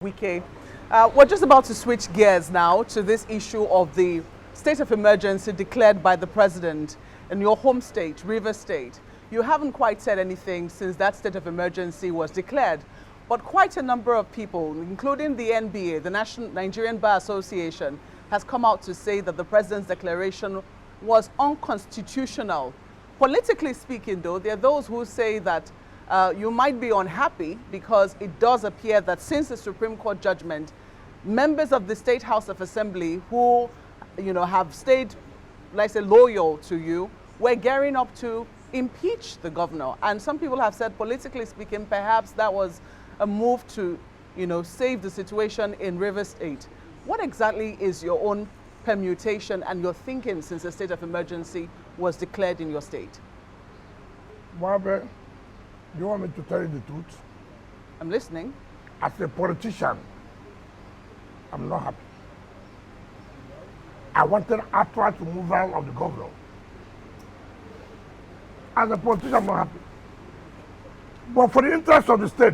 Wike. We're just about to switch gears now to this issue of the state of emergency declared by the president in your home state, Rivers State. You haven't quite said anything since that state of emergency was declared, but quite a number of people, including the NBA, the Nigerian Bar Association, has come out to say that the president's declaration was unconstitutional. Politically speaking, though, there are those who say that you might be unhappy because it does appear that since the Supreme Court judgment, members of the State House of Assembly who, have stayed, let's say, loyal to you, were gearing up to impeach the governor. And some people have said, politically speaking, perhaps that was a move to, save the situation in Rivers State. What exactly is your own permutation and your thinking since the state of emergency was declared in your state? Margaret, do you want me to tell you the truth? I'm listening. As a politician, I'm not happy. I wanted outright removal of the governor. As a politician, I'm not happy. But for the interest of the state,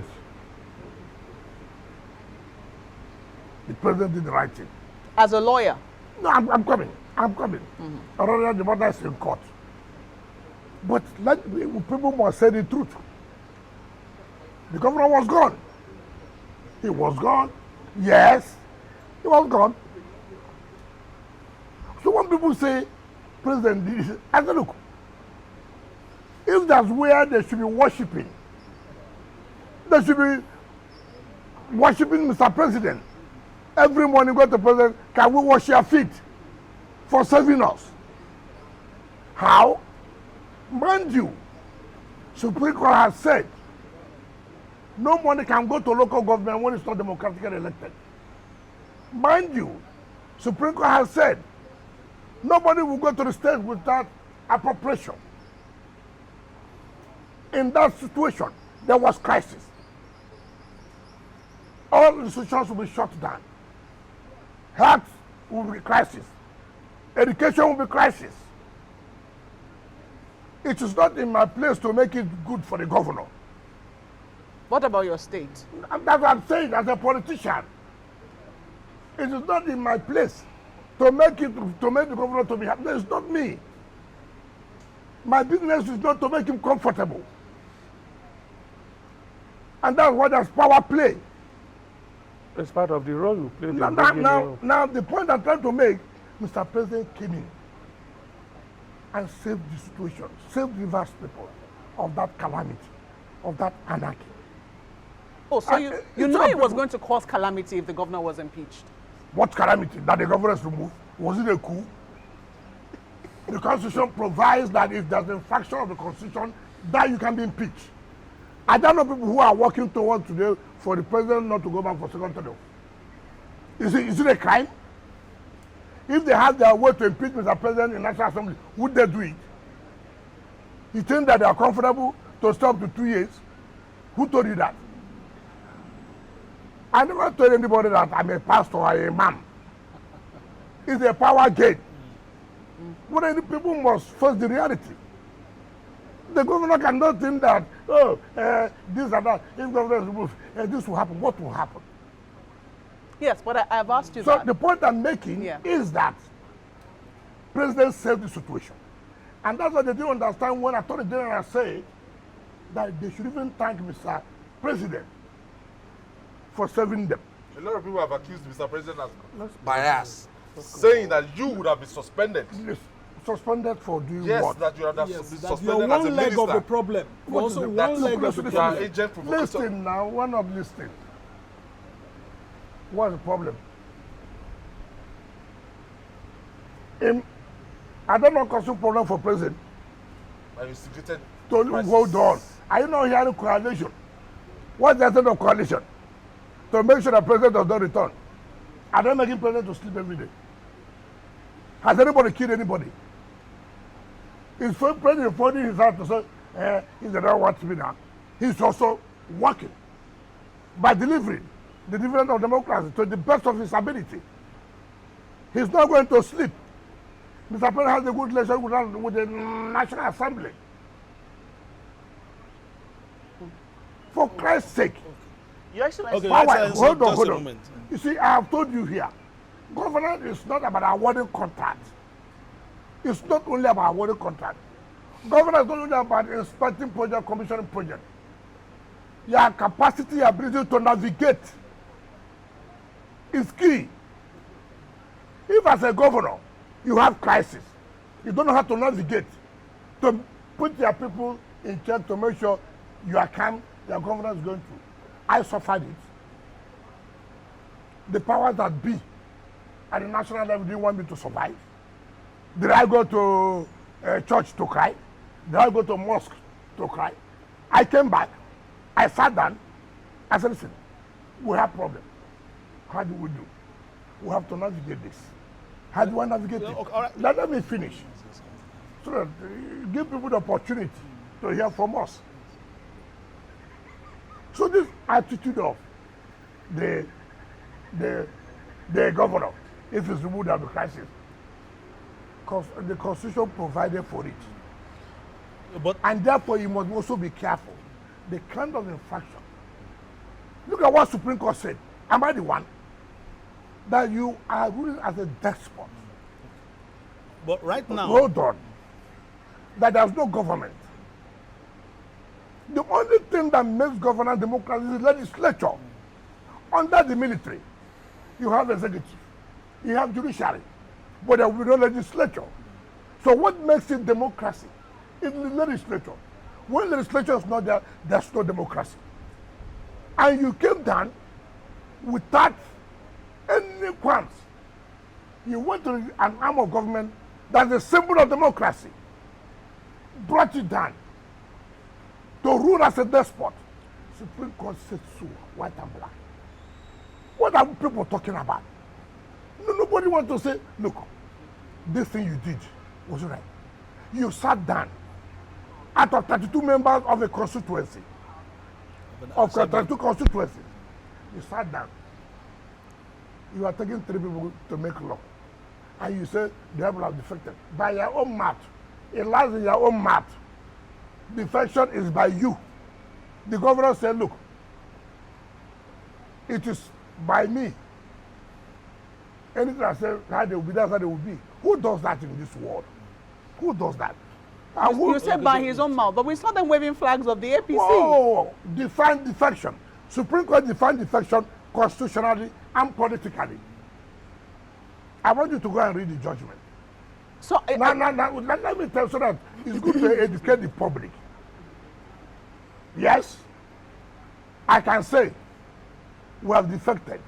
the president did the right thing. As a lawyer? No, I'm coming. Mm-hmm. Already the matter is in court. But people must say the truth. The governor was gone. He was gone. Yes, he was gone. So when people say, President did this, I say, look, if that's where they should be worshiping, they should be worshiping Mr. President. Every morning go to the president, can we wash your feet for serving us? How? Mind you, Supreme Court has said no money can go to local government when it's not democratically elected. Mind you, Supreme Court has said nobody will go to the state without appropriation. In that situation, there was crisis. All institutions will be shut down. Health will be crisis. Education will be crisis. It is not in my place to make it good for the governor. What about your state? That's what I'm saying as a politician. It is not in my place to make the governor to be happy. It's not me. My business is not to make him comfortable. And that's what does power play. It's part of the role you play. Now, the point I'm trying to make, Mr. President came in and saved the situation, saved the vast people of that calamity, of that anarchy. Oh, so you know it was going to cause calamity if the governor was impeached? What calamity? That the governor is removed? Was it a coup? The Constitution provides that if there's an infraction of the Constitution, that you can be impeached. I don't know people who are working towards today for the president not to go back for second term. Is it a crime? If they have their way to impeach Mr. President in National Assembly, would they do it? You think that they are comfortable to stop to 2 years? Who told you that? I never told anybody that I'm a pastor or a imam. It's a power gate. But any people must face the reality. The governor cannot think that, this and that, if governor is removed, this will happen. What will happen? Yes, but I've asked you so that. So the point I'm making is that President saved the situation. And that's what they didn't understand when Attorney General said that they should even thank Mr. President for serving them. A lot of people have accused Mr. President as bias, saying that you would have been suspended. Yes. Suspended for doing yes, what? That you have been suspended one as a leg minister. of the problem. Also one leg of the problem. Agent provocateur. Listen now, we're not listening. What's the problem? I don't know what's the problem for president. I instigated. Hold on. Are you not hearing coalition? What's the essence of coalition? To make sure the president does not return. Are they making president to sleep every day? Has anybody killed anybody? Is president finding his heart to say, he does not want to be now. He's also working by delivering the dividend of democracy to the best of his ability. He's not going to sleep. Mr. President has a good relationship with the National Assembly. For Christ's sake, Your Excellency. Okay, Why? Your Excellency, Hold on, just hold a on. moment. You see, I have told you here, governance is not about awarding contracts. It's not only about awarding contracts. Governance is not only about inspecting project, commissioning project. Your capacity, your ability to navigate is key. If as a governor, you have crisis, you don't know how to navigate, to put your people in check to make sure you are calm, your governance is going through. I suffered it. The powers that be at the national level didn't want me to survive. Did I go to church to cry? Did I go to mosque to cry? I came back. I sat down. I said, listen, we have problem. How do we do? We have to navigate this. How do I navigate it? Okay, all right. Let me finish. So that give people the opportunity to hear from us. So this attitude of the governor, if it's removed of the crisis, because the constitution provided for it. But And therefore, you must also be careful. The kind of infraction. Look at what Supreme Court said. Am I the one? That you are ruling as a despot. right now, Hold on. That there's no government. The only thing that makes governance democracy is legislature. Under the military, you have executive, you have judiciary, but there will be no legislature. So what makes it democracy is the legislature. When legislature is not there, there's no democracy. And you came down without any qualms. You went to an arm of government that's a symbol of democracy, brought it down to rule as a despot. Supreme Court said so, white and black. What are people talking about? Nobody wants to say, look, this thing you did was right. You sat down out of 32 members of a constituency, of 32 constituencies. You sat down. You are taking 3 people to make law. And you say the people have defected. By your own math, it lies in your own math. Defection is by you. The governor said, look, it is by me. Anything I say, how they will be, that's how they will be. Who does that in this world? Who does that? And who, You said by his own mouth, but we saw them waving flags of the APC. oh, define defection. Supreme Court defined defection constitutionally and politically. I want you to go and read the judgment. So, Now, let me tell you so that it's good to educate the public. Yes, I can say we have defected.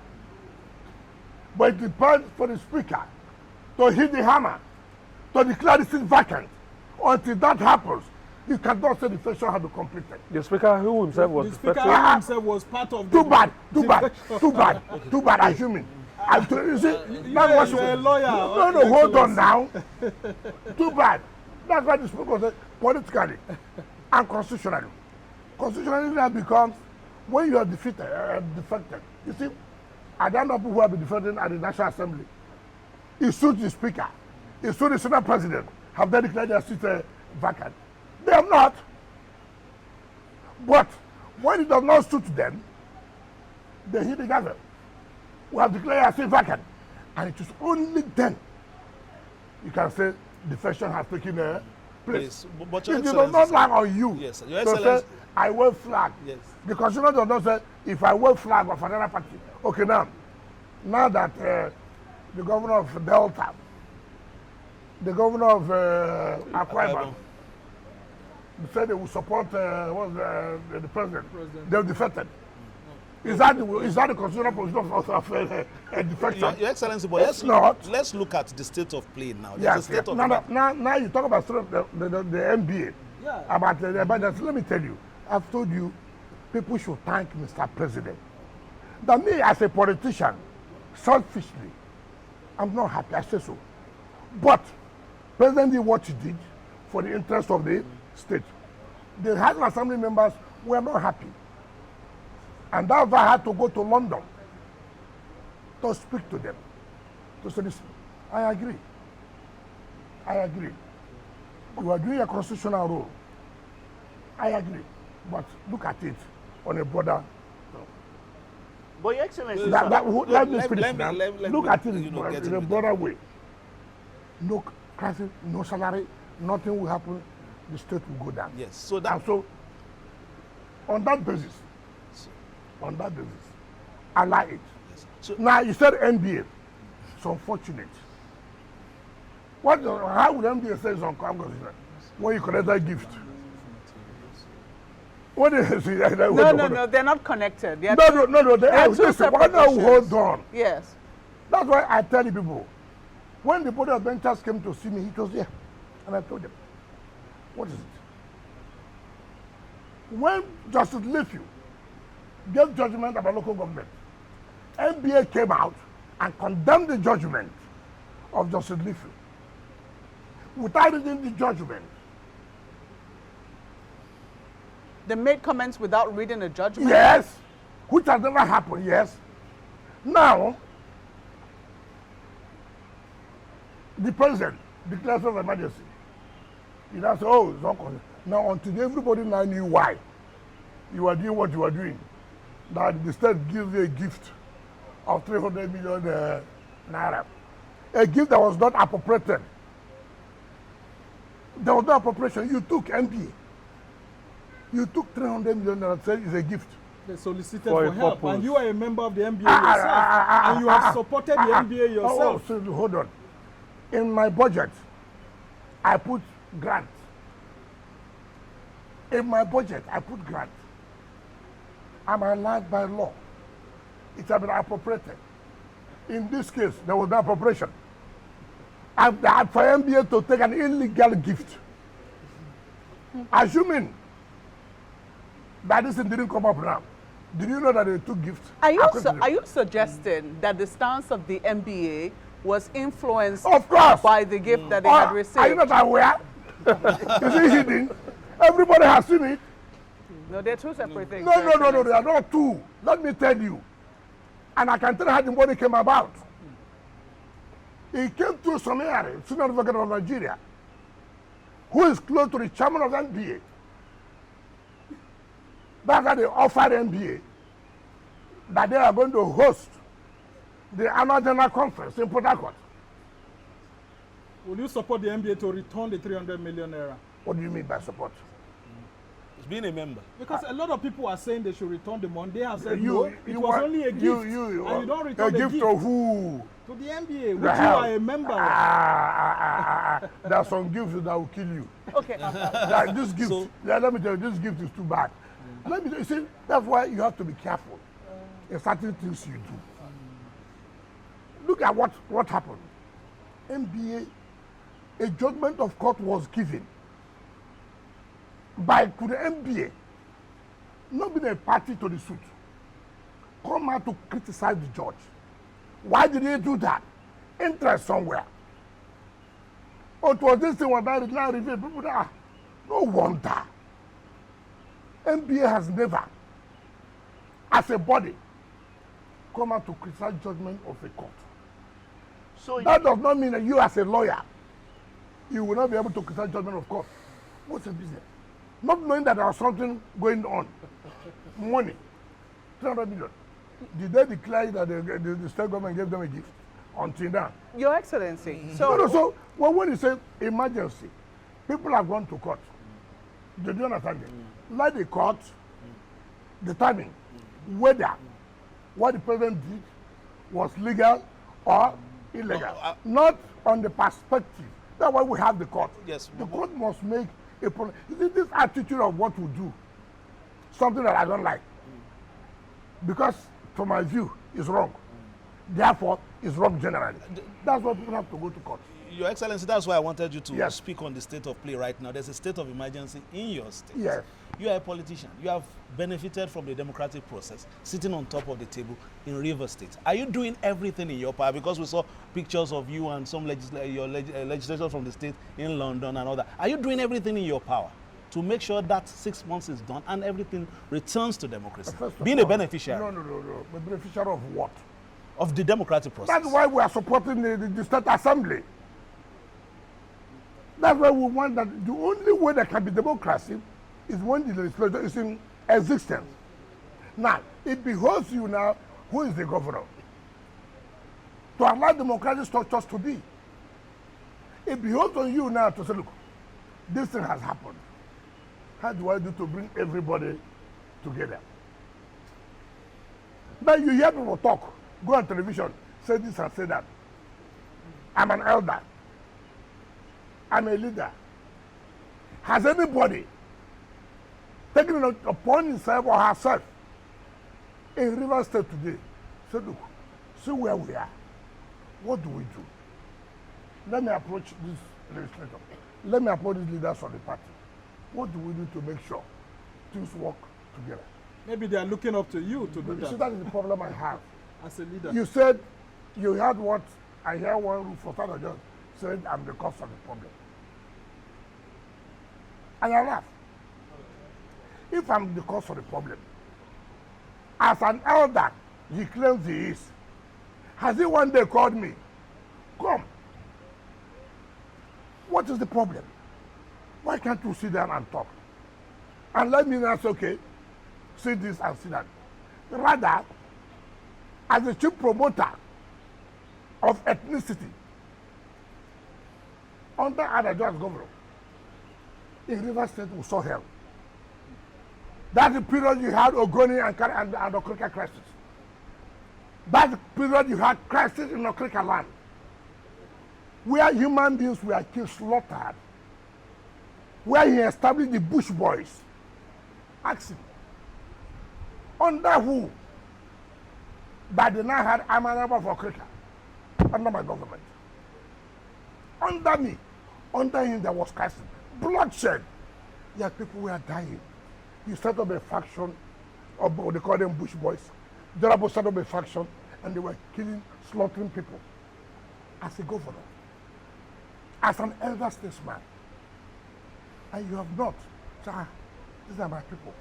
But it depends for the speaker to hit the hammer, to declare this is vacant. Until that happens, you cannot say the session has been completed. The speaker who himself was the speaker defected. himself was part of the... Too bad, assuming. You see, that's what you're a lawyer. No, hold on now. Too bad. That's why the speaker said politically and constitutionally. Constitutionally now becomes when you are defeated, defected. You see, I don't know people who have been defected at the National Assembly. It suits the speaker. It suits the Senate President. Have they declared their seat vacant? They have not. But when it does not suit them, they hit the gavel. We have declared our seat vacant. And it is only then you can say defection has taken place. Yes, but Your It does not lie on you. Yes, Your to say, Excellency. I wave flag. Yes. The constitution does not say, if I wave flag of another party. Okay, now that the governor of Delta, the governor of Akwa Ibom, said they will support the president. They defected. Is that the constitutional position of defection? Your Excellency, but let's look at the state of play now. Yes, The state of now you talk about the NBA. Yeah. About the budget. Let me tell you, I've told you, people should thank Mr. President. That me as a politician, selfishly, I'm not happy. I say so. But President did what he did for the interest of the state. The House of Assembly members were not happy. And that's why I had to go to London to speak to them. To say, listen, I agree. You are doing a constitutional role. I agree. But look at it on a broader. But Your Excellency, let me finish now. Look me, at it you know, in a broader way. No crisis, no salary, nothing will happen. The state will go down. Yes. So that. And so, on that basis, I like it. Yes. So, now you said NBA. It's unfortunate. How would NBA say it's unconstitutional when you collect that gift? What is it? No, they're not connected. They are No, they are. two Listen, separate why not issues. hold on? Yes. That's why I tell you people, when the Board of Ventures came to see me, he was here. And I told them, what is it? When Justice Leafy gave judgment about local government, NBA came out and condemned the judgment of Justice Leafy. Without reading the judgment. They made comments without reading the judgment? Yes, which has never happened, yes. Now, the president declares of emergency. He now says, oh, it's not concerned. Now, until everybody now knew why you are doing what you are doing, that the state gives you a gift of 300 million naira. A gift that was not appropriated. There was no appropriation. You took MPA. You took 300 million naira and said it's a gift. They solicited For for a help, purpose. and you are a member of the NBA yourself, and you have supported the NBA yourself. So hold on. In my budget, I put grant. In my budget, I put grant. I'm allowed by law. It has been appropriated. In this case, there was no appropriation. For NBA to take an illegal gift, assuming that this thing didn't come up now, did you know that they took gifts? Are you suggesting that the stance of the NBA was influenced Of course. by the gift that they had received? Are you not aware? Is it hidden? Everybody has seen it. No, they're two separate things. No, they are not two. Let me tell you. And I can tell you how the money came about. It came through some area, senior advocate of Nigeria, who is close to the chairman of the NBA. That's why they offered NBA that they are going to host the annual general conference in Port Harcourt. Will you support the NBA to return the 300 million naira? What do you mean by support? it's being a member. Because a lot of people are saying they should return the money. They have said You- no, you it was want- only a gift, and you don't return a the gift gift to who? to the NBA, which The you hell? are a member of. There are some gifts that will kill you. Okay. Like this gift, So- let me tell you, this gift is too bad. Let me tell you, see, that's why you have to be careful in certain things you do. Look at what happened. NBA, a judgment of court was given by could the NBA not being a party to the suit, come out to criticize the judge. Why did he do that? Interest somewhere. Oh, it was this thing when I now revealed. People that, no wonder. NBA has never, as a body, come out to criticize judgment of a court. So That does not mean that you, as a lawyer, you will not be able to criticize judgment of court. What's the business? Not knowing that there was something going on. Money, 300 million. Did they declare that the state government gave them a gift? Until now. Your Excellency, So when you say emergency, people have gone to court. Do you understand it? Let the court determine whether what the president did was legal or illegal. Not on the perspective. That's why we have the court. Yes. The court must make a problem. This attitude of what we do, something that I don't like. Because, from my view, it's wrong. Therefore, it's wrong generally. That's why people have to go to court. Your Excellency, that's why I wanted you to Yes. speak on the state of play right now. There's a state of emergency in your state. Yes. You are a politician. You have benefited from the democratic process, sitting on top of the table in River State. Are you doing everything in your power? Because we saw pictures of you and some legislators from the state in London and all that. Are you doing everything in your power to make sure that 6 months is done and everything returns to democracy? First of Being all, a beneficiary No. The beneficiary of what? of the democratic process. That's why we are supporting the State Assembly. That's why we want that the only way there can be democracy is when the legislature is in existence. Now, it behoves you now who is the governor? To allow democratic structures to be. It behoves on you now to say, look, this thing has happened. How do I do to bring everybody together? Now you hear people talk, go on television, say this and say that. I'm an elder. I'm a leader. Has anybody taken it upon himself or herself in River State today? Say, look, see where we are. What do we do? Let me approach this legislator. Let me approach these leaders of the party. What do we do to make sure things work together? Maybe they are looking up to you to do You see, that that is the problem I have. as a leader. You said you heard what I hear one roof for Father John said I'm the cause of the problem. And I laugh. If I'm the cause of the problem, as an elder, he claims he is. Has he one day called me? Come. What is the problem? Why can't you sit down and talk? And let me not say, okay, see this and see that. Rather, as the chief promoter of ethnicity under Abuja's governor in River State, we saw hell. That's the period you had Ogoni and Okrika crisis. That's the period you had crisis in Okrika land, where human beings were killed, slaughtered, where he established the Bush Boys. Ask him. Under who? That they now had Amanaba for Okrika, under my government. Under me, under him there was crisis, bloodshed. Yet people were dying. You set up a faction, or they call them Bush Boys. The other set up a faction, and they were killing, slaughtering people. As a governor, as an elder statesman, and you have not. Sir, these are my people.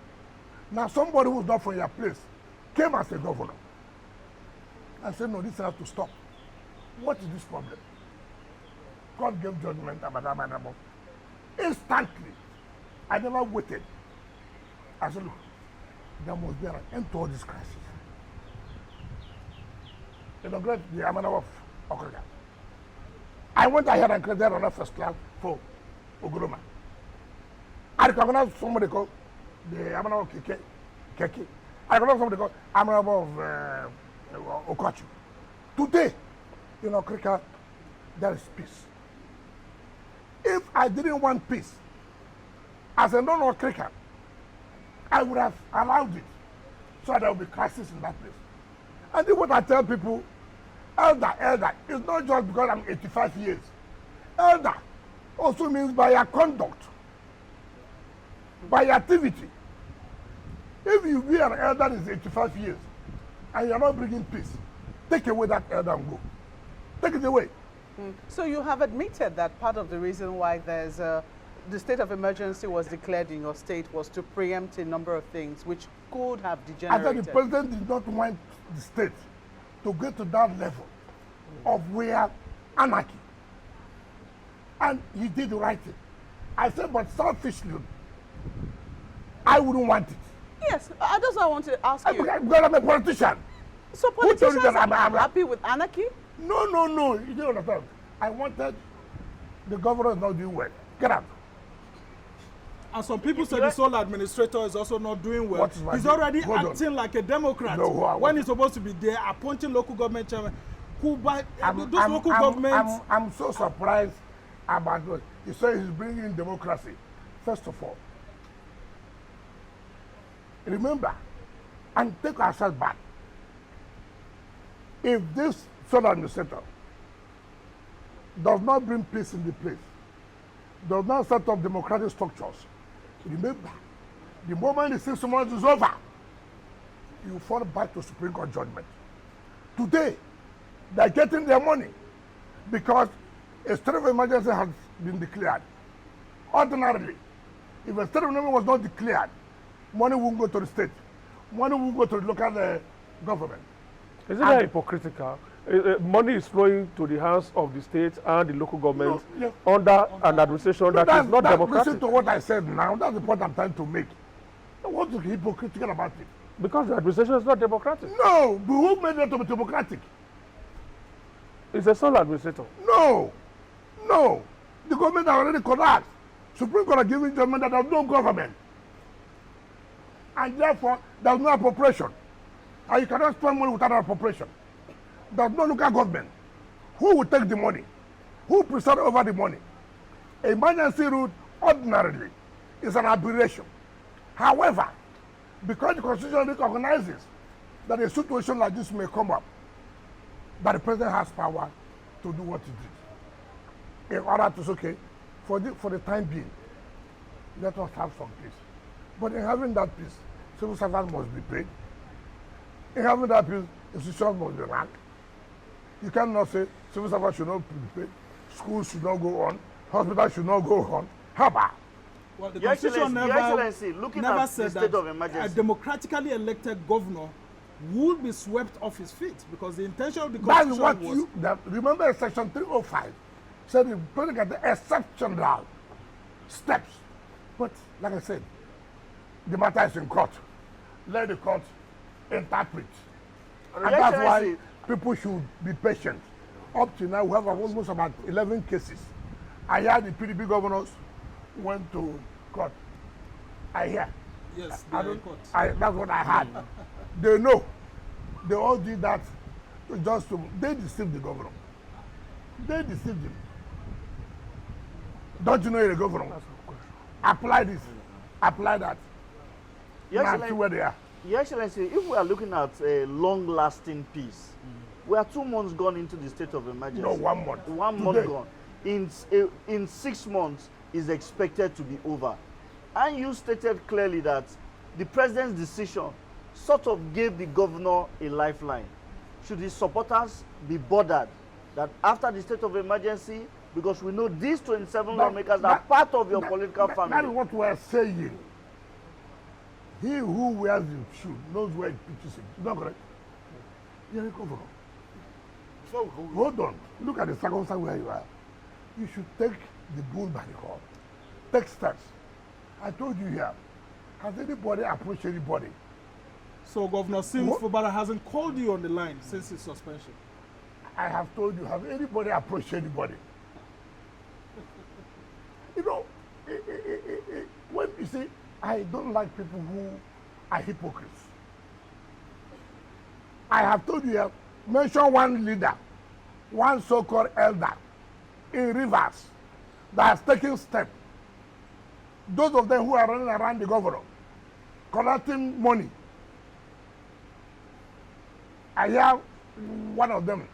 Now somebody who's not from your place came as a governor and said, no, this has to stop. What is this problem? God gave judgment about that man. Instantly, I never waited. I said, look, there must be an end to all this crisis. You know, great, the Amana of Okrika. I went ahead and created another first class for Oguruma. I recognized somebody called the Amana of Keke. I recognized somebody called Amana of Okachu. Today, in Okrika, there is peace. If I didn't want peace, as a non-Okrikan, I would have allowed it so there will be crisis in that place. And then what I tell people, elder, it's not just because I'm 85 years. Elder also means by your conduct, by your activity. If you be an elder that is 85 years and you're not bringing peace, take away that elder and go. Take it away. So you have admitted that part of the reason why there's the state of emergency was declared in your state was to preempt a number of things which could have degenerated. I said the president did not want the state to get to that level of where anarchy. And he did the right thing. I said, but selfishly, I wouldn't want it. Yes, that's what I want to ask you. Because I'm a politician. So politicians are happy with anarchy? No. You don't understand. I wanted the governor is not doing well. Get out. And some people say the sole administrator is also not doing well. He's already acting like a Democrat when he's supposed to be there appointing local government chairman. I'm so surprised about what he said. He's bringing democracy. First of all, remember and take ourselves back. If this sole administrator does not bring peace in the place, does not set up democratic structures, remember, the moment the 6 months is over, you fall back to Supreme Court judgment. Today, they're getting their money because a state of emergency has been declared. Ordinarily, if a state of emergency was not declared, money won't go to the state. Money won't go to the local government. Isn't that hypocritical? Money is flowing to the hands of the state and the local government under an administration that is not democratic. Listen to what I said now. That's the point I'm trying to make. What's hypocritical about it? Because the administration is not democratic. No, but who made it to be democratic? It's a sole administrator. No, no. The government has already collapsed. Supreme Court has given judgment that there's no government. And therefore, there's no appropriation. And you cannot spend money without an appropriation. There's no local government. Who will take the money? Who preside over the money? Emergency route ordinarily is an aberration. However, because the Constitution recognizes that a situation like this may come up, that the president has power to do what he did. In order to say, okay, for the time being, let us have some peace. But in having that peace, civil servants must be paid. In having that peace, institutions must be run. You cannot say civil servants should not be paid, schools should not go on, hospitals should not go on. How about? Well, the Your Constitution Excellency, never said state that of emergency, a democratically elected governor would be swept off his feet, because the intention of the That's Constitution what remember Section 305 said the president got the exceptional steps. But like I said, the matter is in court. Let the court interpret. And that's why people should be patient. Up to now, we have almost about 11 cases. I hear the PDP governors went to court. I hear. Yes, they are in court. That's what I heard. They know. They all did that just to, they deceived the governor. They deceived him. Don't you know you're a governor? Apply this, apply that. Now see where they are. Your Excellency, if we are looking at a long-lasting peace, we are 2 months gone into the state of emergency. No, 1 month. 1 month gone. In 6 months is expected to be over. And you stated clearly that the president's decision sort of gave the governor a lifeline. Should his supporters be bothered that after the state of emergency, because we know these 27 lawmakers are part of your political family. That is what we are saying. He who wears the shoe knows where he pitches it. Is that correct? You're a governor. Hold on. Look at the circumstance where you are. You should take the bull by the horn. Take steps. I told you here. Has anybody approached anybody? So Governor Sims Fubara hasn't called you on the line since his suspension. I have told you, have anybody approached anybody? You know, when you see, I don't like people who are hypocrites. I have told you here, mention one leader, one so-called elder in Rivers that has taken steps. Those of them who are running around the governor, collecting money. I hear one of them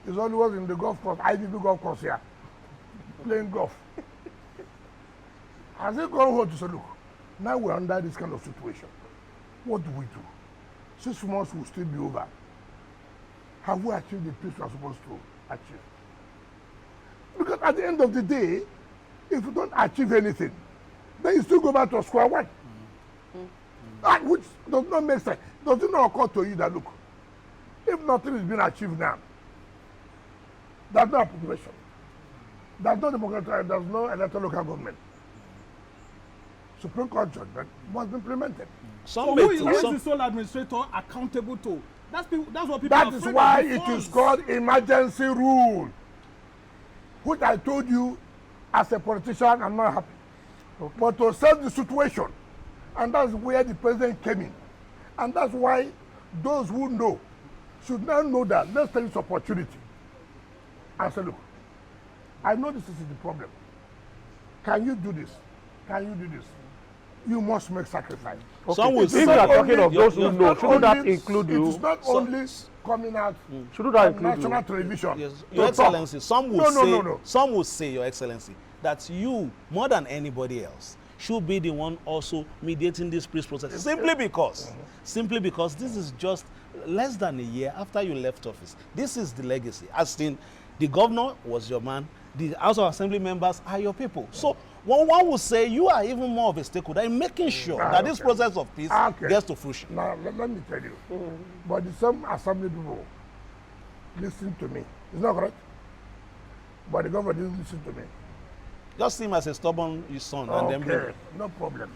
is always in the golf course, IDB golf course here, playing golf. Has he gone home to say, look, now we're under this kind of situation. What do we do? 6 months will still be over. Have we achieved the peace we are supposed to achieve? Because at the end of the day, if you don't achieve anything, then you still go back to square one. Which does not make sense. Does it not occur to you that, look, if nothing is being achieved now, there's no appropriation, there's no democratic, there's no electoral local government. Supreme Court judgment must be implemented. So who is the sole administrator accountable to? That's what people That are is afraid why of the it funds. is called emergency rule, which I told you as a politician I'm not happy. Okay. But to save the situation, and that's where the president came in. And that's why those who know should now know that let's take this opportunity and say, look, I know this is the problem. Can you do this? Can you do this? You must make sacrifice. Okay. Some will say that talking of those who know, shouldn't that include you? It is not only coming out shouldn't that on include national you? television. Yes. Your Excellency, some will say, Your Excellency, that you, more than anybody else, should be the one also mediating this peace process. Simply because this is just less than a year after you left office. This is the legacy. As in, the governor was your man, the House of Assembly members are your people. So one would say you are even more of a stakeholder in making sure that this process of peace gets to fruition. Now, let me tell you, but some assembly people listen to me. It's not correct, but the government didn't listen to me. Just see him as a stubborn son and then bring him. No problem.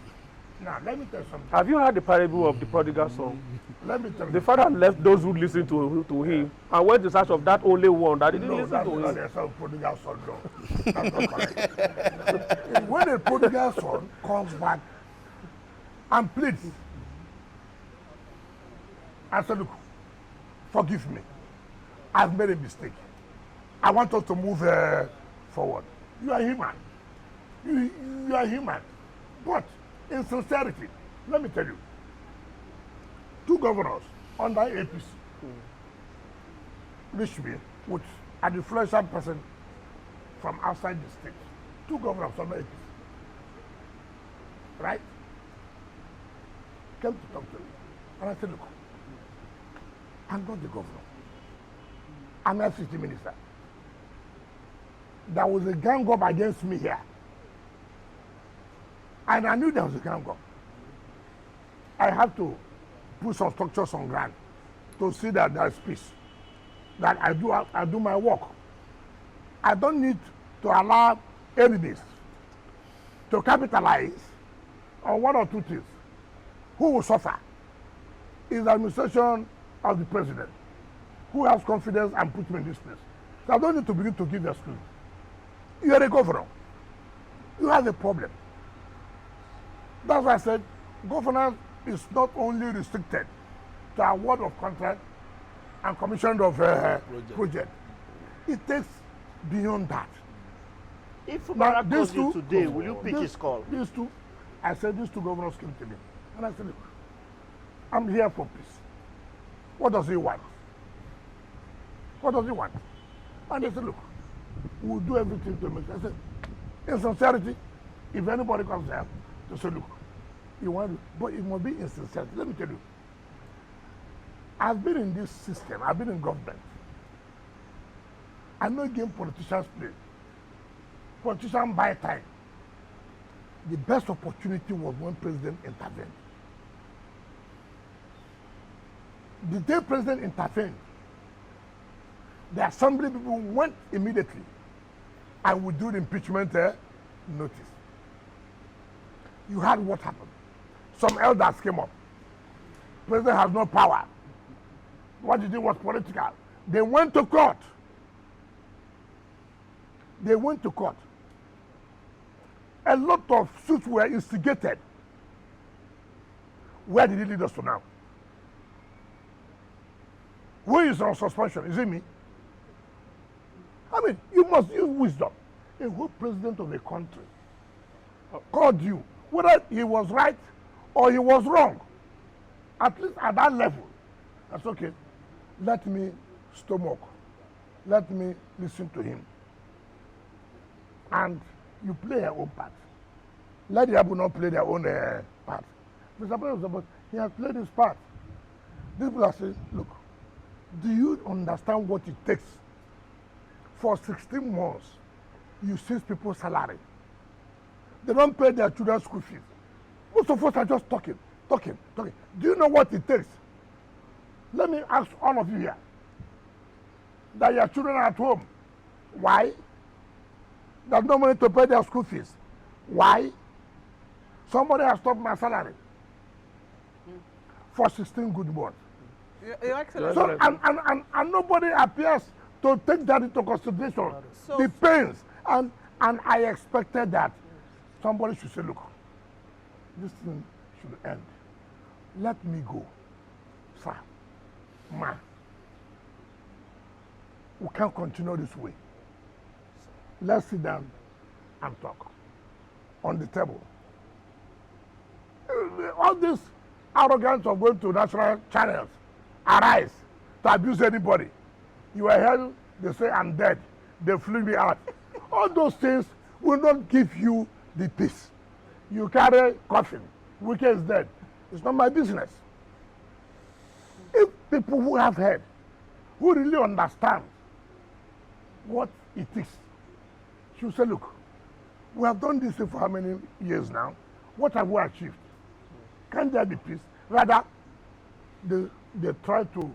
Now, let me tell you something. Have you heard the parable of the prodigal son? Let me tell you. The father left those who listened to him and went in search of that only one that didn't listen to him. No, that's not the prodigal son, no. That's not correct. When a prodigal son comes back and pleads, I said, look, forgive me. I've made a mistake. I want us to move forward. You are human. You are human. But in sincerity, let me tell you, 2 governors under APC reached me with an influential person from outside the state. 2 governors under APC. Right? Came to talk to me. And I said, look, I'm not the governor. I'm a city minister. There was a gang up against me here. And I knew there was a gang up. I have to put some structures on ground to see that there is peace. That I do my work. I don't need to allow enemies to capitalize on 1 or 2 things. Who will suffer is the administration of the president, who has confidence and put me in this place. So I don't need to begin to give excuse. You are a governor. You have a problem. That's why I said governance is not only restricted to award of contract and commission of project. It takes beyond that. If Fubara calls you today, will you pick his call? These 2, I said these 2 governors came to me. And I said, look, I'm here for peace. What does he want? What does he want? And they said, look, we'll do everything to make it. I said, in sincerity, if anybody comes there, they say, look, you want to, but it must be in sincerity. Let me tell you, I've been in this system, I've been in government. I know a game politicians play. Politicians buy time. The best opportunity was when president intervened. The day president intervened, the assembly people went immediately and withdrew the impeachment notice. You heard what happened. Some elders came up. President has no power. What he did was political. They went to court. They went to court. A lot of suits were instigated. Where did it lead us to now? Who is on suspension? Is it me? I mean, you must use wisdom. A whole president of a country called you, whether he was right or he was wrong, at least at that level. That's okay. Let me stomach. Let me listen to him. And you play your own part. Let the people not play their own part. Mr. President, he has played his part. These people are saying, look, do you understand what it takes? For 16 months, you seize people's salary. They don't pay their children's school fees. Most of us are just talking. Do you know what it takes? Let me ask all of you here that your children are at home. Why? There's no money to pay their school fees. Why? Somebody has stopped my salary for 16 good months. Your Excellency. So, and nobody appears to take that into consideration. So, the pains. And I expected that somebody should say, look, this thing should end. Let me go. Sir, ma, we can't continue this way. Let's sit down and talk on the table. All this arrogance of going to national channels, arise to abuse anybody. You are here, they say I'm dead. They flew me out. All those things will not give you the peace. You carry coffin. Wike is dead. It's not my business. If people who have heard, who really understand what it is, should say, look, we have done this for how many years now? What have we achieved? Can there be peace? Rather, they try to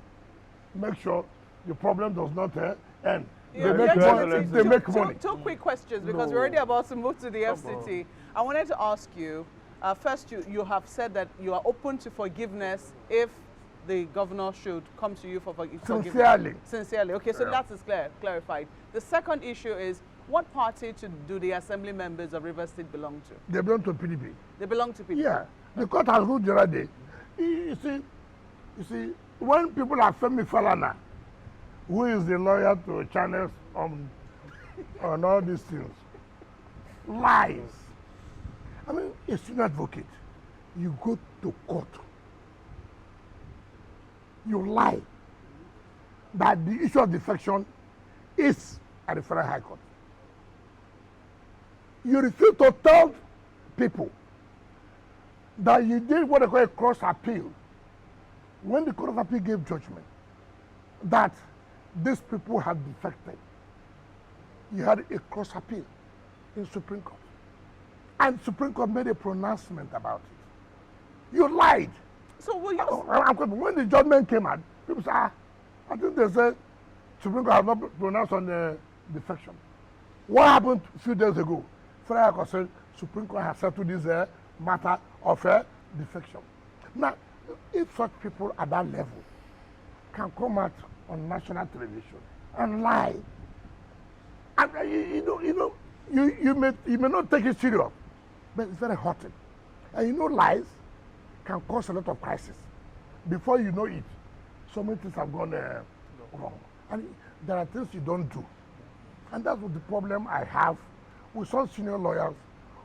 make sure the problem does not end. They make money. Two quick questions because we're already about to move to the FCT. I wanted to ask you, First, you have said that you are open to forgiveness if the governor should come to you for forgiveness. Sincerely. Sincerely. Okay, so that is clarified. The second issue is, what party do the assembly members of Rivers State belong to? They belong to PDP. They belong to PDP? Yeah. The court has ruled the other day. You see, when people are Femi Falana, who is the lawyer to channels on all these things, lies. I mean, a senior advocate, you go to court, you lie that the issue of defection is at the Federal High Court. You refuse to tell people that you did what they call a cross appeal. When the Court of Appeal gave judgment that these people had defected, you had a cross appeal in Supreme Court. And Supreme Court made a pronouncement about it. You lied. So will you... When the judgment came out, people said, I think they said Supreme Court have not pronounced on the defection. What happened a few days ago? Federal Court said Supreme Court has settled this matter of defection. Now, if such people at that level can come out on national television and lie, and you may not take it serious, but it's very hurting. And lies can cause a lot of crisis. Before you know it, so many things have gone wrong. And there are things you don't do. And that's what the problem I have with some senior lawyers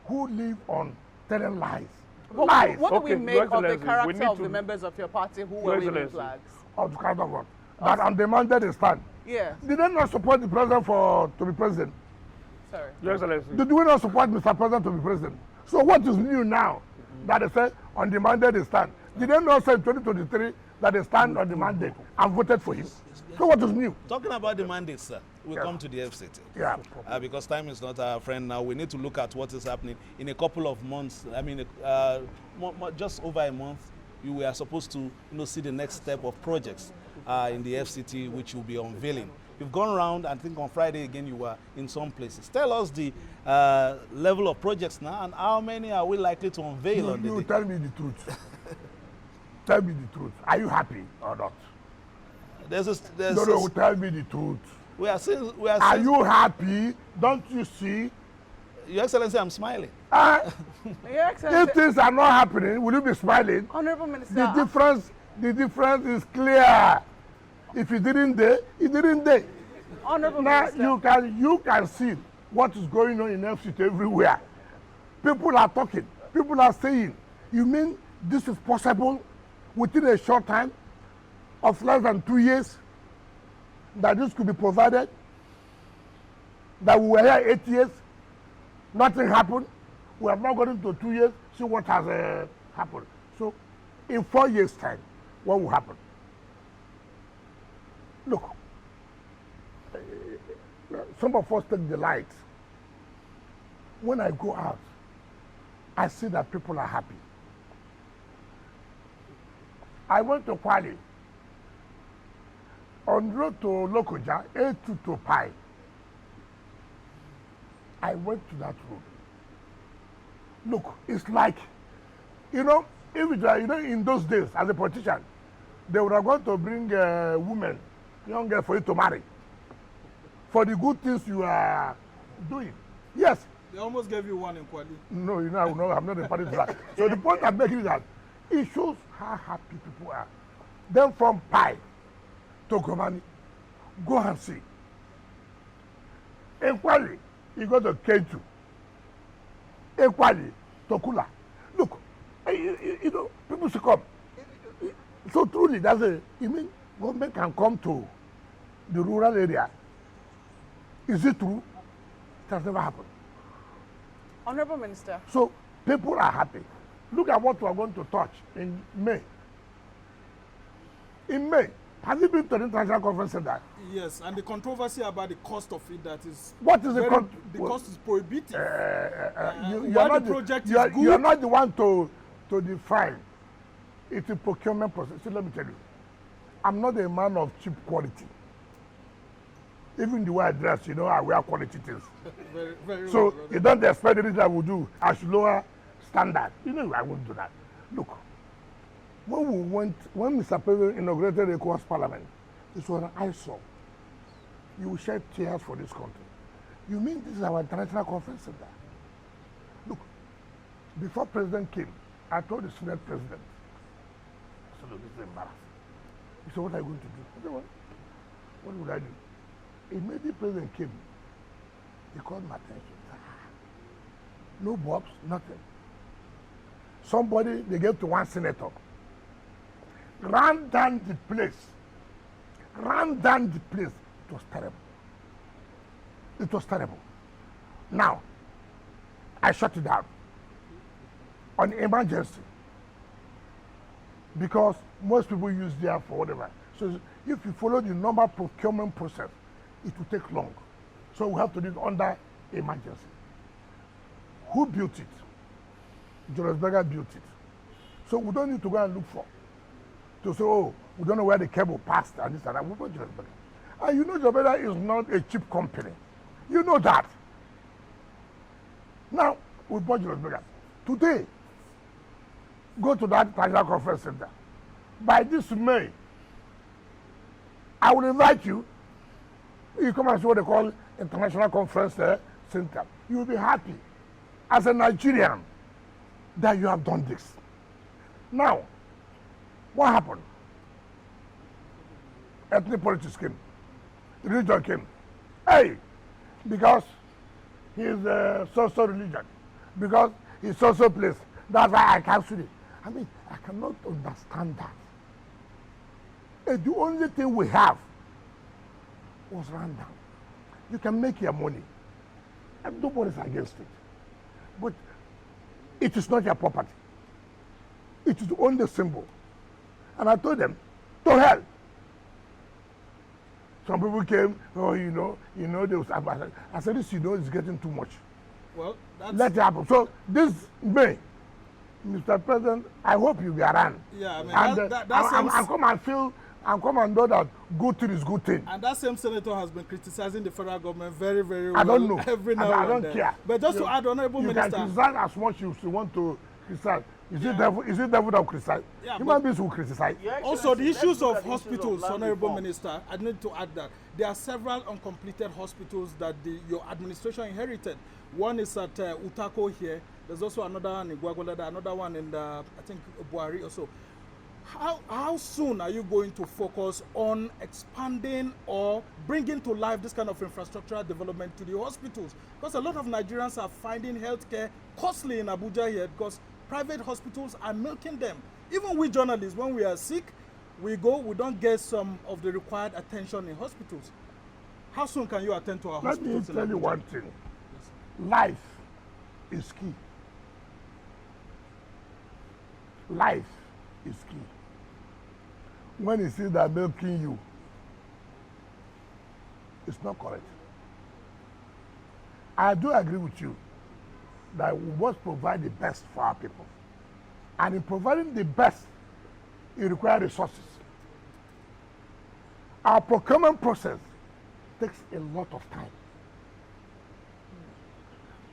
who live on telling lies. Lies. What do we make of the character of the members of your party who were waving flags? Of the character of what? That undemanded a stand. Yes. Did they not support the president to be president? Sorry. Your Excellency. Did we not support Mr. President to be president? So what is new now that they said undemanded a stand? Did they not say in 2023 that they stand undemanded and voted for him? So what is new? Talking about the mandate, sir, we'll come to the FCT. Yeah. Because time is not our friend now. We need to look at what is happening in a couple of months. I mean, just over a month, we are supposed to see the next step of projects in the FCT, which will be unveiling. You've gone around, I think on Friday again, you were in some places. Tell us the level of projects now and how many are we likely to unveil on the day? Tell me the truth. Tell me the truth. Are you happy or not? No, tell me the truth. Are you happy? Don't you see? Your Excellency, I'm smiling. Your Excellency, if things are not happening, will you be smiling? Honorable Minister. The difference is clear. If you didn't dare, you didn't dare. Honorable now Minister. you can see what is going on in FCT everywhere. People are talking. People are saying, you mean this is possible within a short time of less than 2 years that this could be provided? That we were here 8 years, nothing happened. We have not gotten to 2 years, see what has happened. So in 4 years' time, what will happen? Look, some of us take delight. When I go out, I see that people are happy. I went to Kwale. On the road to Lokoja, A2 to Pai. I went to that road. Look, it's like, if it were, in those days, as a politician, they would have gone to bring women, young girls, for you to marry. For the good things you are doing. Yes. They almost gave you one in Kwale. No, I'm not a party to that. So the point I'm making is that it shows how happy people are. Then from Pai to Gomani, go and see. In Kwale, you go to K2. In Kwale, to Kula. Look, people should come. So truly, you mean government can come to the rural area? Is it true? It has never happened. Honorable Minister. So people are happy. Look at what we are going to touch in May. In May, have you been to the international conference center? Yes, and the controversy about the cost of it, that is... What is the cost is prohibitive. You are not the one to define. It's a procurement process. See, let me tell you, I'm not a man of cheap quality. Even the way I dress, I wear quality things. Very so well, you don't expect anything I will do. I should lower standard. You know I won't do that. Look, when Mr. President inaugurated the Ecowas Parliament, this was an eyesore. You will shed tears for this country. You mean this is our international conference center? Look, before President came, I told the Senate President, I said, look, this is embarrassing. He said, what are you going to do? I said, what would I do? Immediately President came, he called my attention. No bobs, nothing. Somebody, they gave to one senator, ran down the place. It was terrible. It was terrible. Now, I shut it down on emergency because most people use there for whatever. So if you follow the normal procurement process, it will take long. So we have to do it under emergency. Who built it? Julius Berger built it. So we don't need to go and look for to say, oh, we don't know where the cable passed and this and that. We bought Julius Berger. And you know Julius Berger is not a cheap company. You know that. Now, we bought Julius Berger. Today, go to that International Conference Center. By this May, I will invite you. You come and see what they call International Conference Center. You will be happy as a Nigerian that you have done this. Now, what happened? Ethnic politics came. Religion came. Hey, because he is so-so religion. Because he's so-so place. That's why I cancel it. I mean, I cannot understand that. And the only thing we have was run down. You can make your money. And nobody's against it. But it is not your property. It is only a symbol. And I told them, to hell. Some people came, oh, you know, there was, I said, this, it's getting too much. Well, that's... Let it happen. So this May, Mr. President, I hope you'll be around. Yeah, I mean, and I'm come and feel, and come and know that good thing is good thing. And that same senator has been criticizing the federal government very, very well. I don't know. Every now I and don't care. But just to add, Honorable Minister. You can criticize as much as you want to criticize. Is it devil that will criticize? Yeah, human beings will criticize. Also, the issues of hospitals, Honorable Minister, I need to add that there are several uncompleted hospitals that your administration inherited. One is at Utako here. There's also another one in Gwagwalada, another one in, I think, Buhari also. How soon are you going to focus on expanding or bringing to life this kind of infrastructural development to the hospitals? Because a lot of Nigerians are finding healthcare costly in Abuja here because private hospitals are milking them. Even we journalists, when we are sick, we don't get some of the required attention in hospitals. How soon can you attend to our hospitals? Let me tell you one thing. Life is key. Life is key. When you see that milking you, it's not correct. I do agree with you that we must provide the best for our people. And in providing the best, it requires resources. Our procurement process takes a lot of time.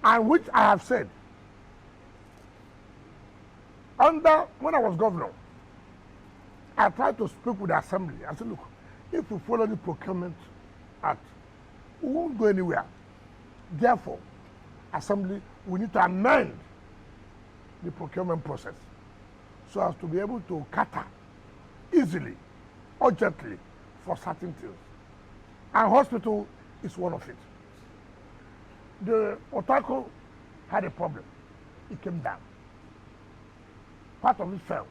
And which I have said, when I was governor, I tried to speak with the assembly. I said, look, if we follow the procurement act, we won't go anywhere. Therefore, assembly, we need to amend the procurement process so as to be able to cater easily, urgently for certain things. And hospital is one of it. The Otako had a problem. It came down. Part of it fell.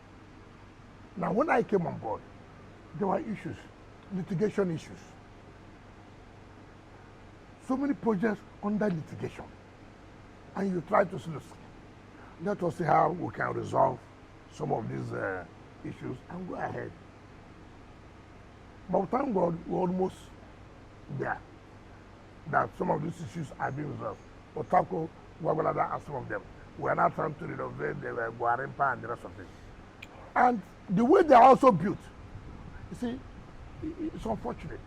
Now, when I came on board, there were issues, litigation issues. So many projects under litigation. And you try to let us see how we can resolve some of these issues and go ahead. But thank God, we're almost there. That some of these issues are being resolved. Otako, Gwagwalada, and some of them. We are now trying to renovate the Guarimpa and the rest of it. And the way they are also built, you see, it's unfortunate.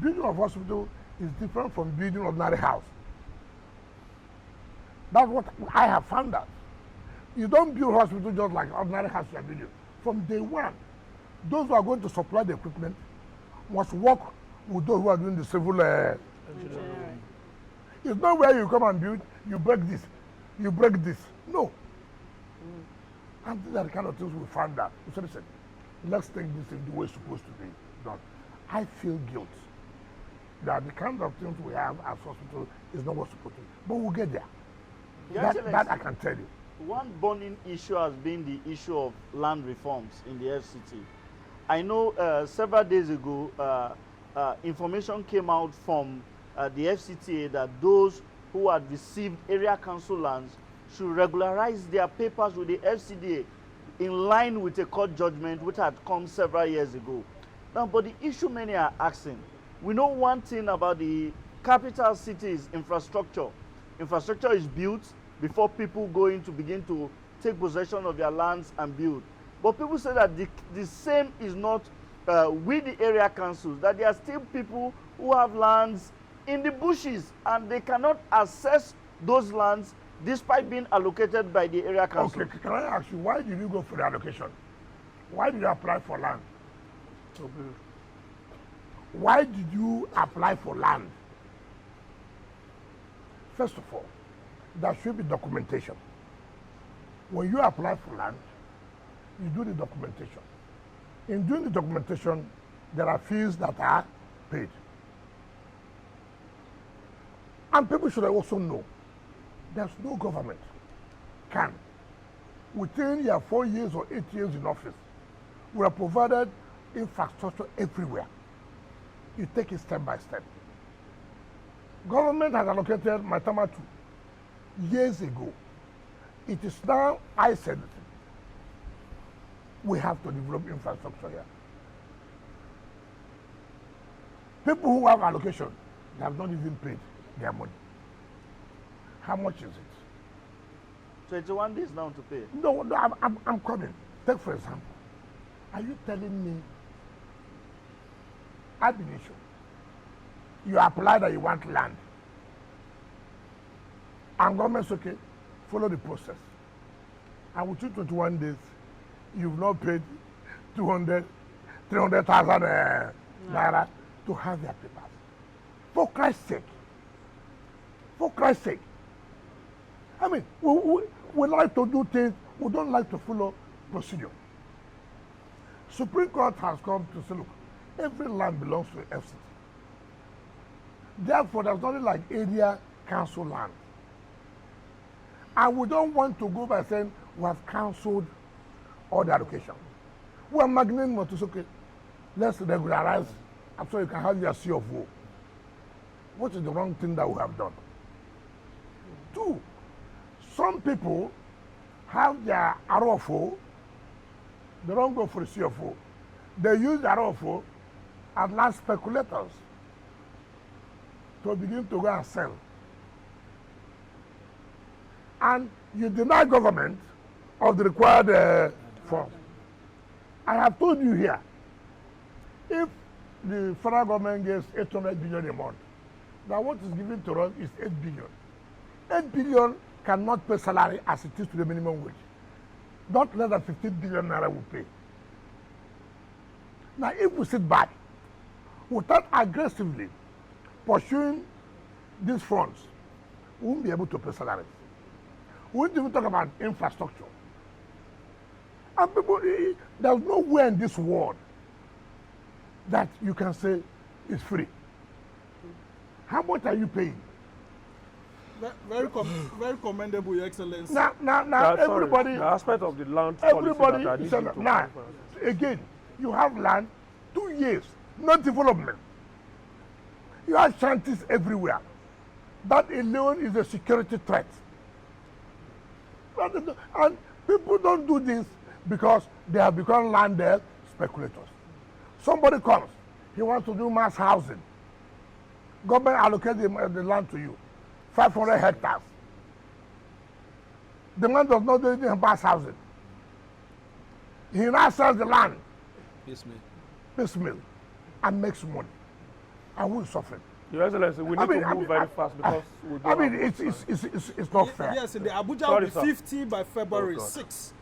Building of hospital is different from building ordinary house. That's what I have found out. You don't build hospital just like ordinary house you are building. From day one, those who are going to supply the equipment must work with those who are doing the civil engineering. It's not where you come and build, you break this, you break this. No. And these are the kind of things we found out. We said, listen, let's take this in the way it's supposed to be done. I feel guilt that the kind of things we have as hospital is not what's supposed to be. But we'll get there. That I can tell you. One burning issue has been the issue of land reforms in the FCT. I know several days ago, information came out from the FCTA that those who had received area council lands should regularize their papers with the FCDA in line with a court judgment which had come several years ago. Now, but the issue many are asking, we know one thing about the capital cities infrastructure. Infrastructure is built before people go in to begin to take possession of their lands and build. But people say that the same is not with the area councils, that there are still people who have lands in the bushes and they cannot access those lands despite being allocated by the area council. Okay, can I ask you, why did you go for the allocation? Why did you apply for land? Why did you apply for land? First of all, there should be documentation. When you apply for land, you do the documentation. In doing the documentation, there are fees that are paid. And people should also know there's no government can, within your 4 years or 8 years in office, we have provided infrastructure everywhere. You take it step by step. Government has allocated Maitama 2 years ago. It is now, I said, we have to develop infrastructure here. People who have allocation, they have not even paid their money. How much is it? 21 days now to pay. No, I'm coming. Take for example, are you telling me, ab initio, you apply that you want land, and government's okay, follow the process. And within 21 days, you've not paid 200, 300,000 naira to have their papers. For Christ's sake. For Christ's sake. I mean, we like to do things, we don't like to follow procedure. Supreme Court has come to say, look, every land belongs to the FCT. Therefore, there's nothing like area council land. And we don't want to go by saying we have cancelled all the allocation. We are magnating to say, okay, let's regularize, so you can have your C of O. What is the wrong thing that we have done? 2, some people have their ROFO, they don't go for the CFO. They use the ROFO as land speculators to begin to go and sell. And you deny government of the required funds. I have told you here, if the federal government gets 800 billion a month, now what is given to us is 8 billion. 8 billion cannot pay salary as it is to the minimum wage. Not less than 15 billion naira will pay. Now, if we sit back without aggressively pursuing these funds, we won't be able to pay salaries. We won't even talk about infrastructure. And people, there's nowhere in this world that you can say it's free. How much are you paying? Very commendable, Your Excellency. Now everybody. The aspect of the land everybody policy said, now, again, you have land, 2 years, no development. You have shanties everywhere. That alone is a security threat. And people don't do this because they have become land speculators. Somebody comes, he wants to do mass housing. Government allocates the land to you, 500 hectares. The man does not do anything about housing. He now sells the land, piecemeal, and makes money. And who is suffering? Your Excellency, we need to move very fast because we don't I mean, it's not fair. Yes, in the Abuja Sorry, will be 50 by February 6.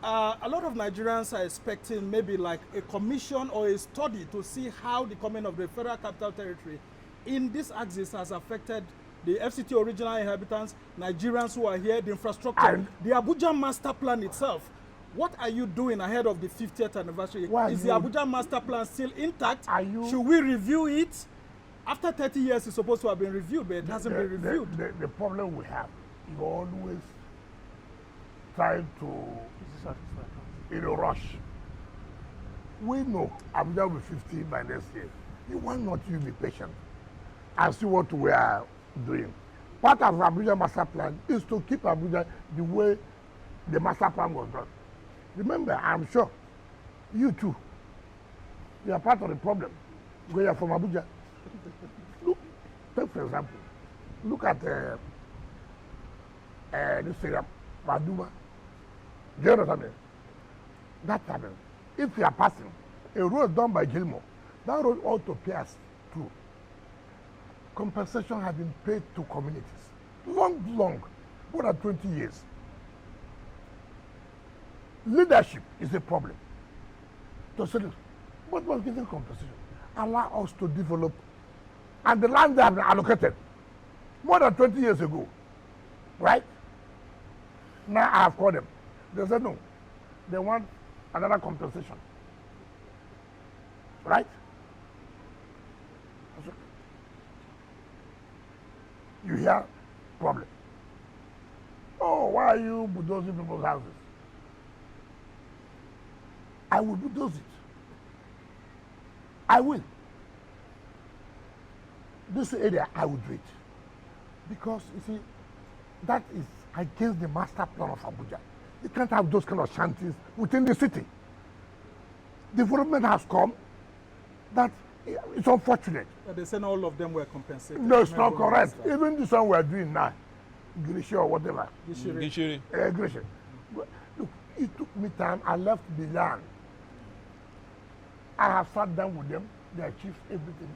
A lot of Nigerians are expecting maybe like a commission or a study to see how the coming of the Federal Capital Territory in this axis has affected the FCT original inhabitants, Nigerians who are here, the infrastructure, And the Abuja master plan itself. What are you doing ahead of the 50th anniversary? Is the Abuja master plan still intact? Should we review it? After 30 years, it's supposed to have been reviewed, but it hasn't been reviewed. The problem we have, you always try to, in a rush. We know Abuja will be 50 by next year. Why not you be patient and see what we are doing? Part of Abuja master plan is to keep Abuja the way the master plan was done. Remember, I'm sure you too, you are part of the problem because you are from Abuja. Look, take for example, look at this area, Baduma. Do you understand me? That happened. If you are passing a road done by Gilmore, that road ought to pass through. Compensation has been paid to communities. Long, more than 20 years. Leadership is a problem. To say this, what was getting compensation? Allow us to develop. And the land they have been allocated more than 20 years ago. Right? Now I have called them. They said no. They want another compensation. Right? You hear problem. Oh, why are you bulldozing people's houses? I will bulldoze it. I will. This area, I will do it. Because, you see, that is against the master plan of Abuja. You can't have those kind of shanties within the city. Development has come. That it's unfortunate. But they said all of them were compensated. No, it's not correct. Even this one we are doing now, Girishi or whatever. Gishiri. Girishi. Look, it took me time. I left the land. I have sat down with them. They achieved everything.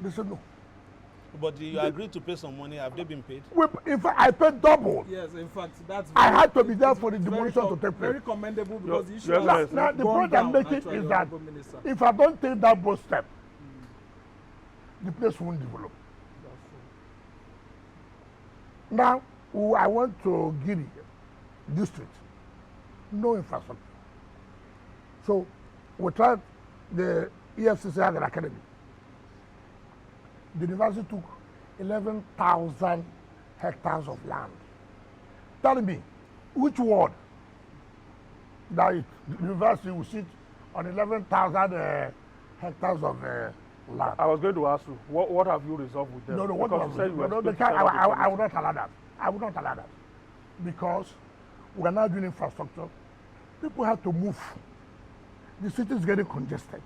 They said no. But you agreed to pay some money. Have they been paid? In fact, I paid double. Yes, in fact, that's. I had to be there for the demolition to take place. Very commendable because the issue. Now, the point I'm making is that if I don't take that bold step, the place won't develop. Now, I went to Giri district, no infrastructure. So, we tried, the EFCC had an academy. The university took 11,000 hectares of land. Tell me, which ward that the university will sit on 11,000 hectares of land? I was going to ask you, what have you resolved with them? No, what because was you said you were I would not allow that. I would not allow that. Because we are now doing infrastructure. People have to move. The city is getting congested.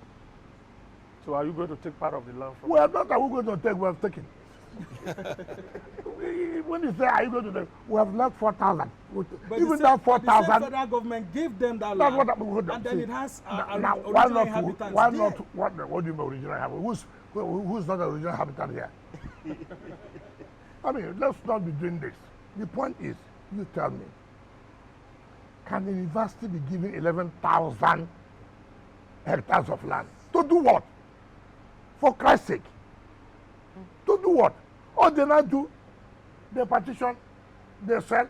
So are you going to take part of the land from Well, not that we're going to take, we have taken. When you say, are you going to take, we have left 4,000. Even that 4,000. The federal government gave them that That's land. what And then it has now, original inhabitants why there. not, what do you mean original habitant? Who's not the original habitant here? I mean, let's not be doing this. The point is, you tell me, can the university be given 11,000 hectares of land? To do what? For Christ's sake. To do what? All they now do, they partition, they sell.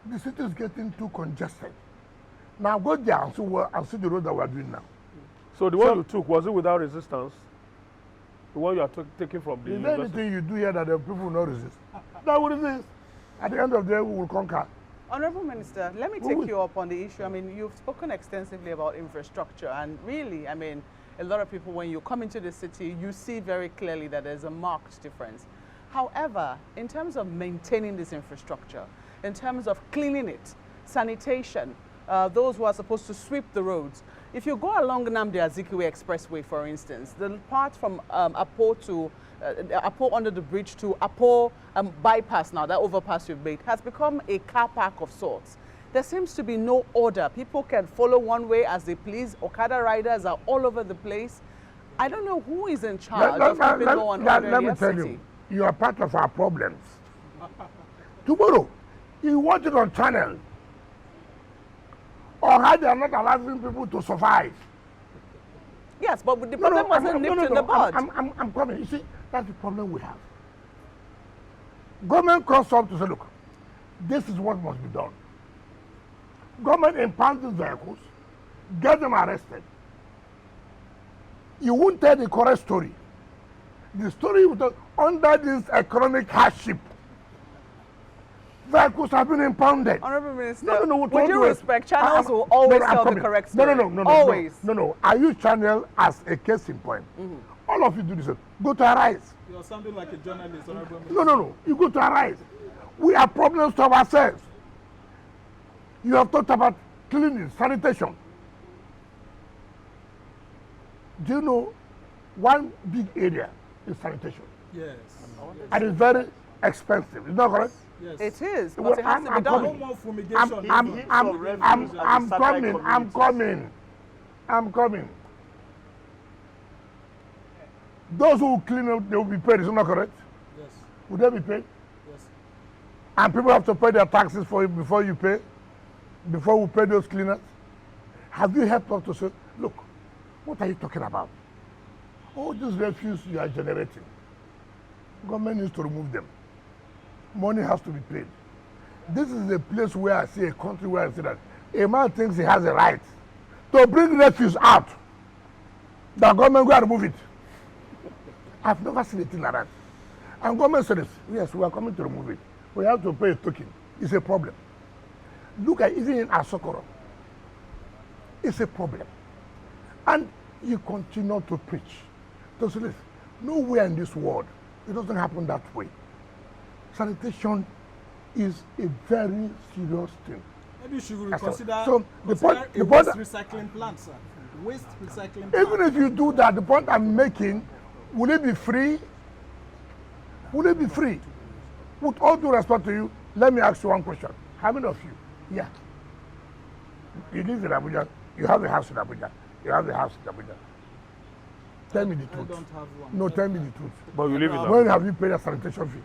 The city is getting too congested. Now go there and see the road that we are doing now. So the one you took, was it without resistance? The one you are taking from the Is there university? anything you do here that the people will not resist? They will resist. At the end of the day, we will conquer. Honorable Minister, let me take you up on the issue. I mean, you've spoken extensively about infrastructure, and really, I mean, a lot of people, when you come into the city, you see very clearly that there's a marked difference. However, in terms of maintaining this infrastructure, in terms of cleaning it, sanitation, those who are supposed to sweep the roads, if you go along Nnamdi Azikiwe Expressway, for instance, the part from Apo to Apo under the bridge to Apo bypass now, that overpass you've made, has become a car park of sorts. There seems to be no order. People can follow one way as they please. Okada riders are all over the place. I don't know who is in charge of keeping law and order let in me your tell city. you are part of our problems. Tomorrow, you watch it on channel, or how they are not allowing people to survive. Yes, but the problem wasn't nipped in the bud. I'm coming. You see, that's the problem we have. Government comes up to say, look, this is what must be done. Government impound these vehicles, get them arrested. You won't tell the correct story. The story you tell, under this economic hardship, vehicles have been impounded. Honorable Minister, No, with due respect, channels will always tell the correct story. No. Always. No. I use channel as a case in point. All of you do this. Go to Arise. You're sounding like a journalist, Honorable Minister. No. You go to Arise. We have problems to ourselves. You have talked about cleaning, sanitation. Do you know one big area is sanitation? Yes. And it's very expensive. Is that correct? Yes. It is, but Well, it has to be I'm done. No more fumigation. I'm coming. Those who clean up, they will be paid. Is that correct? Yes. Would they be paid? Yes. And people have to pay their taxes for it before you pay, before we pay those cleaners. Have you helped us to say, look, what are you talking about? All these refuse you are generating, government needs to remove them. Money has to be paid. This is a place where I see a country where I see that a man thinks he has a right to bring refuse out. The government go and remove it. I've never seen anything like that. And government says, yes, we are coming to remove it. We have to pay a token. It's a problem. Look at even in Asokoro. It's a problem. And you continue to preach. So listen, nowhere in this world, it doesn't happen that way. Sanitation is a very serious thing. Maybe you should reconsider So the point, waste recycling plant, sir. Waste recycling plant. even if you do that, the point I'm making, will it be free? Will it be free? With all due respect to you, let me ask you one question. How many of you? Yeah. You live in Abuja. You have a house in Abuja. You have a house in Abuja. Tell me the truth. I don't have one. No, tell me the truth. But you live in When Abuja. have you paid a sanitation fee?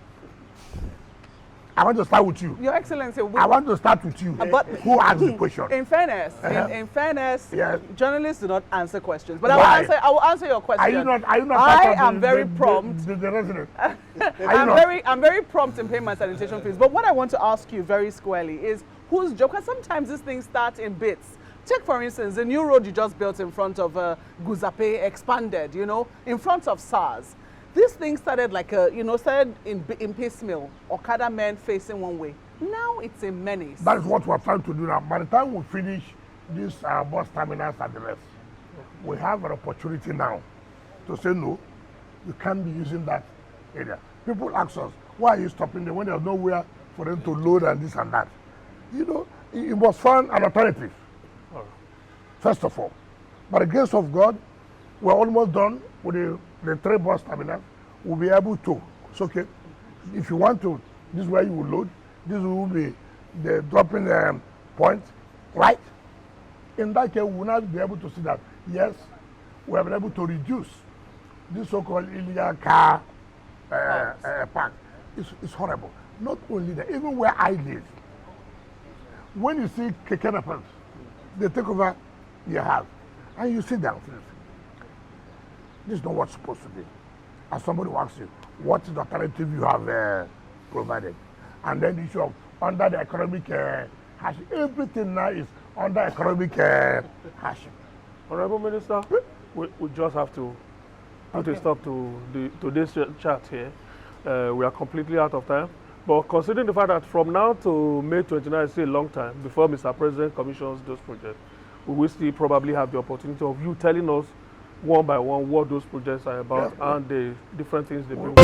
I want to start with you. Your Excellency, I want to start with you. but Who asked the question? in fairness, in fairness, Yes. journalists do not answer questions. But Why? I will answer your question. Are you not? I I am very prompt. The resident. I'm very prompt in paying my sanitation fees. But what I want to ask you very squarely is whose job? Because sometimes these things start in bits. Take, for instance, the new road you just built in front of Guzape expanded, in front of SARS. This thing started like started in piecemeal, Okada men facing one way. Now it's a menace. That is what we're trying to do now. By the time we finish this bus terminals and the rest, we have an opportunity now to say no, you can't be using that area. People ask us, why are you stopping them when there's nowhere for them to load and this and that? You must find an alternative, first of all. By the grace of God, we're almost done with the 3 bus terminals. We'll be able to. It's okay. If you want to, this is where you will load. This will be the dropping point, right? In that case, we will not be able to see that, yes, we have been able to reduce this so-called illegal car park. It's horrible. Not only that, even where I live, when you see keke they take over your house, and you sit down. This is not what's supposed to be. As somebody asks you, what is the alternative you have provided? And then the issue of under the economic hardship. Everything now is under economic hardship. Honorable Minister, we just have to put a stop to this chat here. We are completely out of time. But considering the fact that from now to May 29 is still a long time before Mr. President commissions those projects, we will still probably have the opportunity of you telling us one by one what those projects are about and the different things they bring.